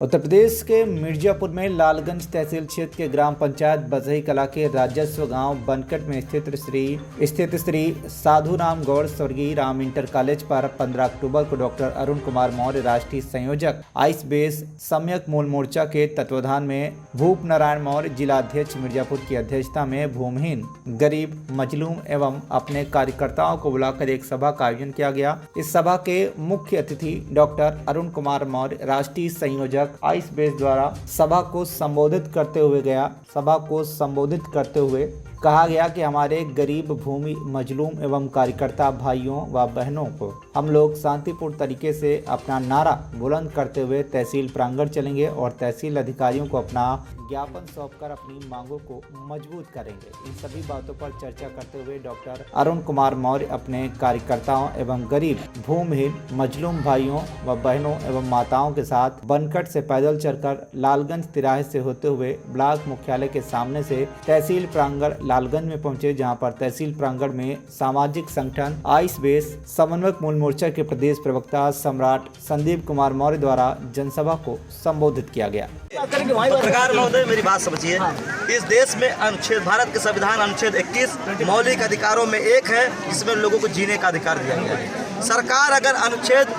उत्तर प्रदेश के मिर्जापुर में लालगंज तहसील क्षेत्र के ग्राम पंचायत बजही कला के राजस्व गांव बनकट में स्थित श्री साधु राम गौड़ स्वर्गीय राम इंटर कॉलेज पर 15 अक्टूबर को डॉक्टर अरुण कुमार मौर्य राष्ट्रीय संयोजक आइस बेस सम्यक मूल मोर्चा के तत्वाधान में भूप नारायण मौर्य जिला अध्यक्ष मिर्जापुर की अध्यक्षता में भूमिहीन गरीब मजलूम एवं अपने कार्यकर्ताओं को बुलाकर एक सभा का आयोजन किया गया। इस सभा के मुख्य अतिथि डॉक्टर अरुण कुमार मौर्य राष्ट्रीय संयोजक आइस बेस द्वारा सभा को संबोधित करते हुए कहा गया कि हमारे गरीब भूमि मजलूम एवं कार्यकर्ता भाइयों व बहनों को हम लोग शांतिपूर्ण तरीके से अपना नारा बुलंद करते हुए तहसील प्रांगण चलेंगे और तहसील अधिकारियों को अपना ज्ञापन सौंपकर अपनी मांगों को मजबूत करेंगे। इन सभी बातों पर चर्चा करते हुए डॉक्टर अरुण कुमार मौर्य अपने कार्यकर्ताओं एवं गरीब भूमिहीन मजलूम भाइयों व बहनों एवं माताओं के साथ बनकट से पैदल चलकर लालगंज तिराहे से होते हुए ब्लॉक मुख्यालय के सामने से तहसील प्रांगण लालगंज में पहुंचे, जहां पर तहसील प्रांगण में सामाजिक संगठन आइस बेस समन्वयक मूल मोर्चा के प्रदेश प्रवक्ता सम्राट संदीप कुमार मौर्य द्वारा जनसभा को संबोधित किया गया। पत्रकार महोदय, मेरी बात समझिए। इस देश में अनुच्छेद, भारत के संविधान अनुच्छेद 21 मौलिक अधिकारों में एक है, जिसमें लोगों को जीने का अधिकार दिया गया है। सरकार अगर अनुच्छेद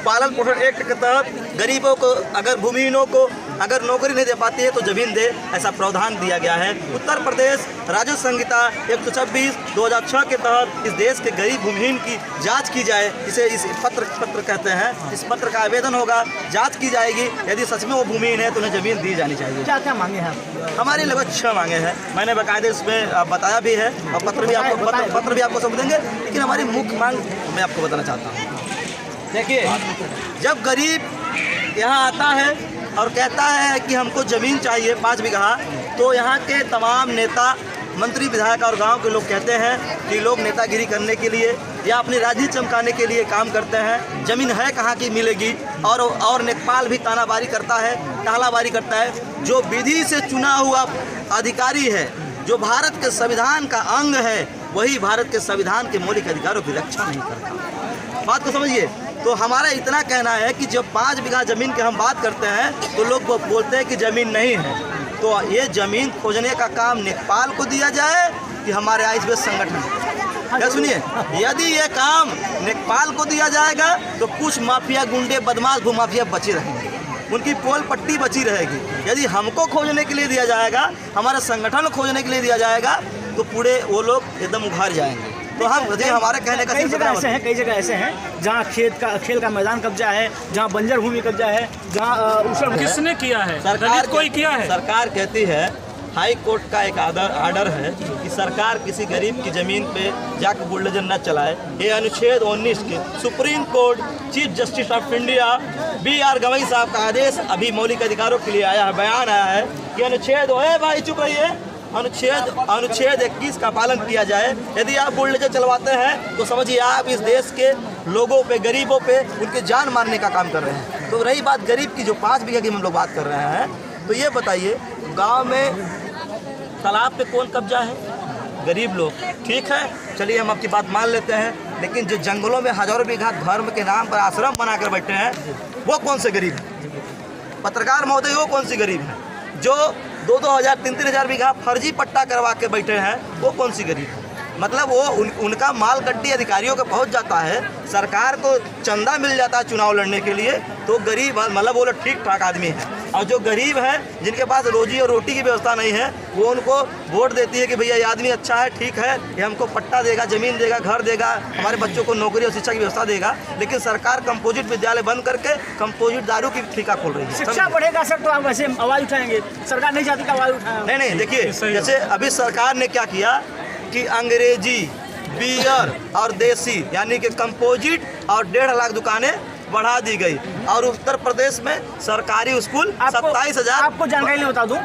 पालन पोषण एक्ट के तहत गरीबों को, अगर भूमिहीनों को अगर नौकरी नहीं दे पाती है तो जमीन दे, ऐसा प्रावधान दिया गया है। उत्तर प्रदेश राज्य संहिता 126/2006 के तहत इस देश के गरीब भूमिहीन की जांच की जाए, इसे इस पत्र कहते हैं। इस पत्र का आवेदन होगा, जांच की जाएगी। यदि सच में वो भूमिहीन है तो उन्हें जमीन दी जानी चाहिए। क्या क्या मांगे हैं? हमारी लगभग 6 मांगे हैं, मैंने बाकायदे इसमें बताया भी है और पत्र भी आपको सब देंगे। लेकिन हमारी मुख्य मांग मैं आपको बताना चाहता हूँ। देखिए, जब गरीब यहाँ आता है और कहता है कि हमको ज़मीन चाहिए 5 बीघा, तो यहाँ के तमाम नेता, मंत्री, विधायक और गांव के लोग कहते हैं कि लोग नेतागिरी करने के लिए या अपनी राजनीति चमकाने के लिए काम करते हैं। ज़मीन है कहाँ की मिलेगी, और नेकपाल भी तानाबारी करता है, टहलाबारी करता है। जो विधि से चुना हुआ अधिकारी है, जो भारत के संविधान का अंग है, वही भारत के संविधान के मौलिक अधिकारों की रक्षा नहीं करता। बात को समझिए। तो हमारा इतना कहना है कि जब 5 बीघा ज़मीन की हम बात करते हैं तो लोग बोलते हैं कि ज़मीन नहीं है, तो ये ज़मीन खोजने का काम नेकपाल को दिया जाए कि हमारे आइस बेस संगठन। क्या सुनिए, यदि ये काम नेकपाल को दिया जाएगा तो कुछ माफिया, गुंडे, बदमाश, भूमाफिया बचे रहेंगे, उनकी पोल पट्टी बची रहेगी। यदि हमको खोजने के लिए दिया जाएगा, हमारे संगठन को खोजने के लिए दिया जाएगा, तो पूरे वो लोग एकदम उघाड़ जाएंगे। तो हम हमारे कहने का कई जगह ऐसे हैं जहाँ खेल का मैदान कब्जा है, जहाँ बंजर भूमि कब्जा है, जहाँ किसने किया है? सरकार कोई किया है? सरकार कहती है, हाई कोर्ट का एक आर्डर है कि सरकार किसी गरीब की ज़मीन पे जाकर बुलडोजर न चलाए। ये अनुच्छेद 19 के supreme court chief justice of India BR Gavai साहब का आदेश अभी मौलिक अधिकारों के लिए आया है, बयान आया है कि अनुच्छेद, ओए भाई चुप रहिए, अनुच्छेद 21 का पालन किया जाए। यदि आप बुलडोजर चलवाते हैं तो समझिए आप इस देश के लोगों पे, गरीबों पे उनके जान मारने का काम कर रहे हैं। तो रही बात गरीब की, जो 5 बीघा की हम लोग बात कर रहे हैं, तो ये बताइए, गांव में तालाब पे कौन कब्जा है? गरीब लोग। ठीक है, चलिए हम आपकी बात मान लेते हैं, लेकिन जो जंगलों में हजारों बीघा धर्म के नाम पर आश्रम बनाकर बैठे हैं, वो कौन से गरीब हैं? पत्रकार महोदय, वो कौन सी गरीब है? जो 2-2 हज़ार, 3-3 हज़ार बीघा फर्जी पट्टा करवा के बैठे हैं, वो कौन सी गरीब है? मतलब वो उनका माल गड्डी अधिकारियों को पहुंच जाता है, सरकार को चंदा मिल जाता है चुनाव लड़ने के लिए, तो गरीब, मतलब वो लोग ठीक ठाक आदमी है। और जो गरीब है, जिनके पास रोजी और रोटी की व्यवस्था नहीं है, वो उनको वोट देती है कि भैया ये आदमी अच्छा है, ठीक है, ये हमको पट्टा देगा, ज़मीन देगा, घर देगा, हमारे बच्चों को नौकरी और शिक्षा की व्यवस्था देगा। लेकिन सरकार कंपोजिट विद्यालय बंद करके कंपोजिट दारू की ठेका खोल रही है। शिक्षा बढ़ेगा सर तो आप वैसे आवाज़ उठाएंगे, सरकार नहीं चाहती कि आवाज़ उठाएं। नहीं, देखिए, जैसे अभी सरकार ने क्या किया कि अंग्रेजी, बियर और देसी, यानी कि कंपोजिट और 1.5 लाख दुकानें बढ़ा दी गई। और उत्तर प्रदेश में सरकारी स्कूल 27,000। आपको जानकारी बता दूं,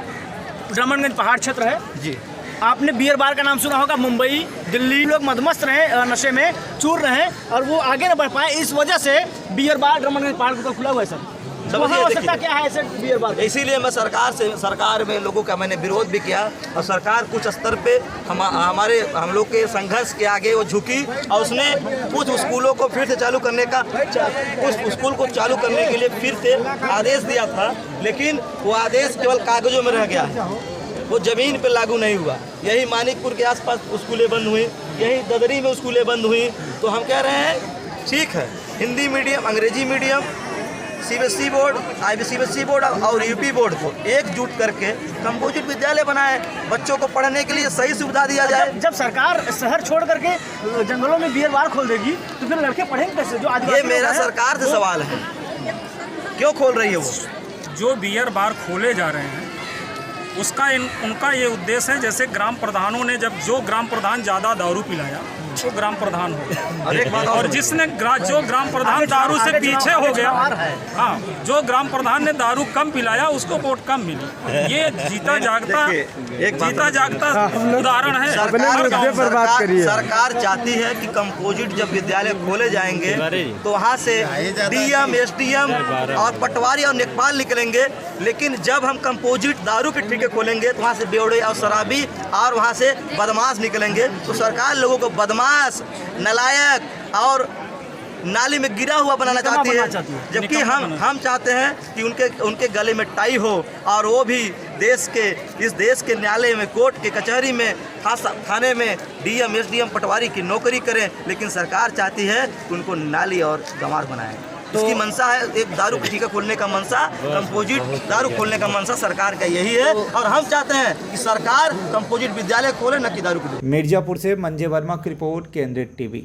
रमणगंज पहाड़ क्षेत्र है जी, आपने बियर बार का नाम सुना होगा। मुंबई, दिल्ली, लोग मदमस्त रहे, नशे में चूर रहे और वो आगे न बढ़ पाए, इस वजह से बियर बार रमणगंज पहाड़ के ऊपर खुला हुआ है सर। वहाँ आवश्यकता क्या है ऐसे बियर बार? इसीलिए मैं सरकार में लोगों का मैंने विरोध भी किया और सरकार कुछ स्तर पे हम लोग के संघर्ष के आगे वो झुकी और उसने कुछ स्कूलों को फिर से चालू करने का कुछ स्कूल को चालू करने के लिए फिर से आदेश दिया था, लेकिन वो आदेश केवल कागजों में रह गया है, वो ज़मीन पे लागू नहीं हुआ। यही मानिकपुर के आसपास स्कूलें बंद हुई, यही ददरी में स्कूलें बंद हुई। तो हम कह रहे हैं ठीक है, हिंदी मीडियम, अंग्रेजी medium, CBSE board, IBCBSE board और UP बोर्ड को एकजुट करके कंपोजिट विद्यालय बनाए, बच्चों को पढ़ने के लिए सही सुविधा दिया जाए। जब सरकार शहर छोड़ करके जंगलों में बियर बार खोल देगी तो फिर लड़के पढ़ेंगे कैसे? जो ये मेरा सरकार से सवाल है, क्यों खोल रही है वो? जो बियर बार खोले जा रहे हैं उसका उनका ये उद्देश्य है, जैसे ग्राम प्रधानों ने जब जो ग्राम प्रधान ज़्यादा दारू पिलाया वो ग्राम प्रधान हो गया, और जिसने जो ग्राम प्रधान दारू से पीछे हो गया, हाँ, जो ग्राम प्रधान ने दारू कम पिलाया उसको वोट कम मिली। ये जीता जागता उदाहरण है। सरकार चाहती है कि कंपोजिट जब विद्यालय खोले जाएंगे तो वहाँ से DM, SDM और पटवारी और लेखपाल निकलेंगे, लेकिन जब हम कंपोजिट दारू के ठेके खोलेंगे तो वहाँ से बेवड़े और शराबी और वहाँ से बदमाश निकलेंगे। तो सरकार लोगों को बदमाश, नलायक और नाली में गिरा हुआ बनाना चाहती है, जबकि हम चाहते हैं कि उनके गले में टाई हो और वो भी इस देश के न्यायालय में, कोर्ट के कचहरी में, थाने में DM, SDM, पटवारी की नौकरी करें। लेकिन सरकार चाहती है कि उनको नाली और गंवार बनाएं। इसकी मंशा है, एक दारू का ठेका खोलने का मंशा, कंपोजिट दारू खोलने का मंशा सरकार का यही है, और हम चाहते हैं कि सरकार कंपोजिट विद्यालय खोले, न कि दारू की। मिर्जापुर से मंजय वर्मा की रिपोर्ट, केंद्रीय TV।